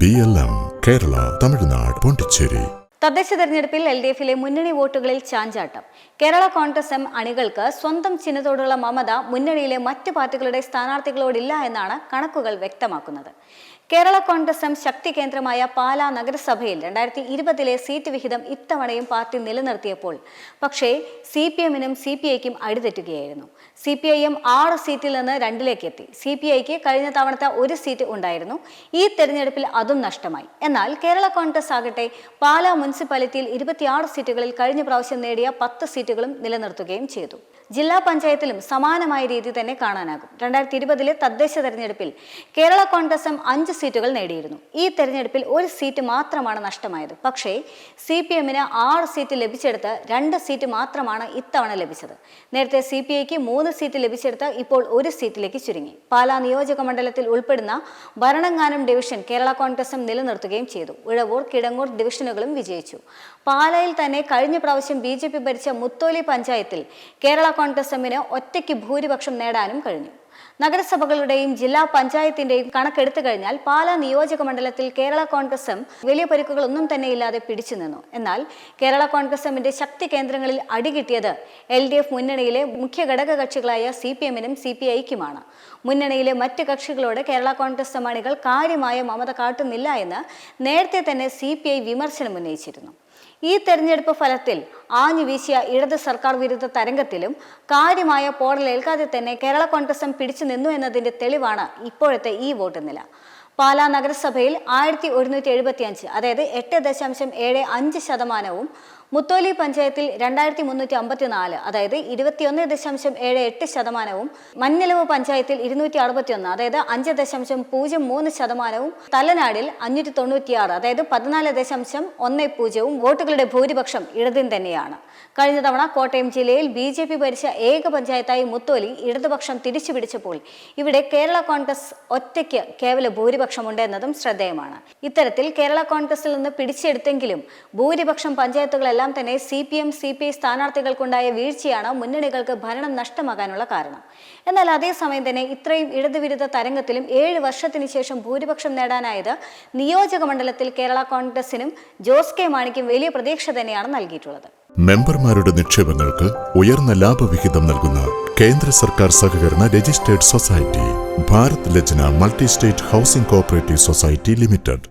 BLM Kerala, Tamil Nadu, Pondicherry. തദ്ദേശ തെരഞ്ഞെടുപ്പിൽ LDFിലെ മുന്നണി വോട്ടുകളിൽ ചാഞ്ചാട്ടം. കേരള കോൺഗ്രസ് എം അണികൾക്ക് സ്വന്തം ചിഹ്നത്തോടുള്ള മമത മുന്നണിയിലെ മറ്റ് പാർട്ടികളുടെ സ്ഥാനാർത്ഥികളോടില്ല എന്നാണ് കണക്കുകൾ വ്യക്തമാക്കുന്നത്. കേരള കോൺഗ്രസ് എം ശക്തി കേന്ദ്രമായ പാലാ നഗരസഭയിൽ 2020 സീറ്റ് വിഹിതം ഇത്തവണയും പാർട്ടി നിലനിർത്തിയപ്പോൾ പക്ഷേ CPMനും CPIക്കും അടിതെറ്റുകയായിരുന്നു. CPIM 6 സീറ്റിൽ നിന്ന് 2ലേക്ക് എത്തി. CPIക്ക് കഴിഞ്ഞ തവണത്തെ 1 സീറ്റ് ഉണ്ടായിരുന്നു. ഈ തെരഞ്ഞെടുപ്പിൽ അതും നഷ്ടമായി. എന്നാൽ കേരള കോൺഗ്രസ് ആകട്ടെ പാലാ മുനിസിപ്പാലിറ്റിയിൽ 26 സീറ്റുകളിൽ കഴിഞ്ഞ പ്രാവശ്യം നേടിയ 10 സീറ്റുകളും നിലനിർത്തുകയും ചെയ്തു. ജില്ലാ പഞ്ചായത്തിലും സമാനമായ രീതി തന്നെ കാണാനാകും. 2020 തദ്ദേശ തെരഞ്ഞെടുപ്പിൽ കേരള കോൺഗ്രസ് എം 5 സീറ്റുകൾ നേടിയിരുന്നു. ഈ തെരഞ്ഞെടുപ്പിൽ 1 സീറ്റ് മാത്രമാണ് നഷ്ടമായത്. പക്ഷേ CPMന് 6 സീറ്റ് ലഭിച്ചെടുത്ത് 2 സീറ്റ് മാത്രമാണ് ഇത്തവണ ലഭിച്ചത്. നേരത്തെ CPIക്ക് 3 സീറ്റ് ലഭിച്ചെടുത്ത് ഇപ്പോൾ 1 സീറ്റിലേക്ക് ചുരുങ്ങി. പാലാ നിയോജക മണ്ഡലത്തിൽ ഉൾപ്പെടുന്ന ഭരണങ്ങാനം ഡിവിഷൻ കേരള കോൺഗ്രസ് എം നിലനിർത്തുകയും ചെയ്തു. ഉഴവൂർ, കിടങ്ങൂർ ഡിവിഷനുകളും വിജയിച്ചു. പാലായിൽ തന്നെ കഴിഞ്ഞ പ്രാവശ്യം BJP ഭരിച്ച മുത്തോലി പഞ്ചായത്തിൽ കേരള കോൺഗ്രസ് എമ്മിന് ഒറ്റയ്ക്ക് ഭൂരിപക്ഷം നേടാനും കഴിഞ്ഞു. നഗരസഭകളുടെയും ജില്ലാ പഞ്ചായത്തിന്റെയും കണക്കെടുത്തു കഴിഞ്ഞാൽ പാലാ നിയോജക മണ്ഡലത്തിൽ കേരള കോൺഗ്രസ് എം വലിയ പരിക്കുകളൊന്നും തന്നെ ഇല്ലാതെ പിടിച്ചു നിന്നു. എന്നാൽ കേരള കോൺഗ്രസ് എമ്മിന്റെ ശക്തി കേന്ദ്രങ്ങളിൽ അടികിട്ടിയത് LDF മുന്നണിയിലെ മുഖ്യ ഘടക കക്ഷികളായ CPMനും CPIക്കുമാണ്. മുന്നണിയിലെ മറ്റ് കക്ഷികളോട് കേരള കോൺഗ്രസ് എം അണികൾ കാര്യമായ മമത കാട്ടുന്നില്ല എന്ന് നേരത്തെ തന്നെ CPI വിമർശനം ഉന്നയിച്ചിരുന്നു. ഈ തെരഞ്ഞെടുപ്പ് ഫലത്തിൽ ആഞ്ഞു വീശിയ ഇടത് സർക്കാർ വിരുദ്ധ തരംഗത്തിലും കാര്യമായ പോറലേൽക്കാതെ തന്നെ കേരള കോൺഗ്രസ് എം പിടിച്ചു നിന്നു എന്നതിന്റെ തെളിവാണ് ഇപ്പോഴത്തെ ഈ വോട്ട് നില. പാലാ നഗരസഭയിൽ 1175, അതായത് 8.75%, മുത്തോലി പഞ്ചായത്തിൽ 2354, അതായത് 21.78%, മഞ്ഞലവ് പഞ്ചായത്തിൽ 261, അതായത് 5.03%, തലനാടിൽ 596, അതായത് 14.10% വോട്ടുകളുടെ ഭൂരിപക്ഷം ഇടതിന് തന്നെയാണ്. കഴിഞ്ഞ തവണ കോട്ടയം ജില്ലയിൽ BJP ഭരിച്ച ഏക പഞ്ചായത്തായി മുത്തോലി ഇടതുപക്ഷം തിരിച്ചുപിടിച്ചപ്പോൾ ഇവിടെ കേരള കോൺഗ്രസ് ഒറ്റയ്ക്ക് കേവല ഭൂരിപക്ഷമുണ്ട് എന്നതും ശ്രദ്ധേയമാണ്. ഇത്തരത്തിൽ കേരള കോൺഗ്രസിൽ നിന്ന് പിടിച്ചെടുത്തെങ്കിലും ഭൂരിപക്ഷം പഞ്ചായത്തുകളെല്ലാം തന്നെ CPM CPI സ്ഥാനാർത്ഥികൾക്കുണ്ടായ വീഴ്ചയാണ് മുന്നണികൾക്ക് ഭരണം നഷ്ടമാകാനുള്ള കാരണം. എന്നാൽ അതേസമയം തന്നെ ഇത്രയും ഇടതുവിരുദ്ധ തരംഗത്തിലും 7 വർഷത്തിന് ശേഷം ഭൂരിപക്ഷം നേടാനായത് നിയോജക മണ്ഡലത്തിൽ കേരള കോൺഗ്രസിനും ജോസ് കെ മാണിക്കും വലിയ പ്രതീക്ഷ തന്നെയാണ് നൽകിയിട്ടുള്ളത്. മെമ്പർമാരുടെ നിക്ഷേപങ്ങൾക്ക് ഉയർന്ന ലാഭവിഹിതം നൽകുന്ന കേന്ദ്ര സർക്കാർ സഹകരണ registered society Bharat Lajna multi state housing cooperative society limited.